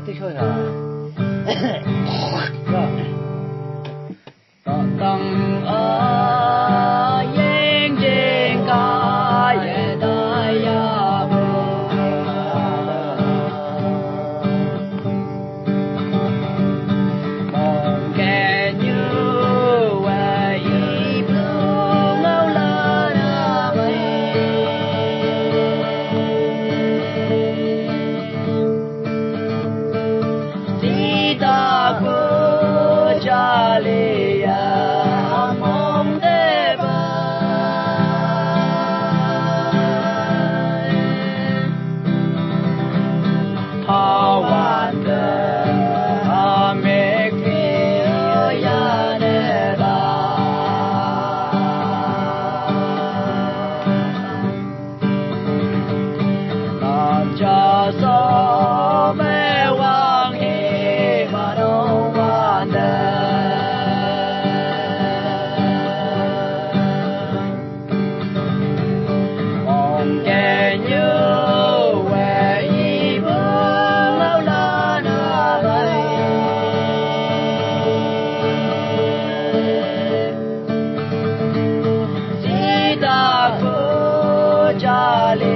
tích hơi hả? Tăng ở yên trên ca ye đại ya mong kẻ như vậy blue ngâu la na bay đi ta cô cha lê ya mong đê ba thao hoàn đê a mê kê ya nê ba làm cha so mê hoàng hi mà đâu hoàn đê kẻ như về y vương lâu la na bay di ta cô cha lê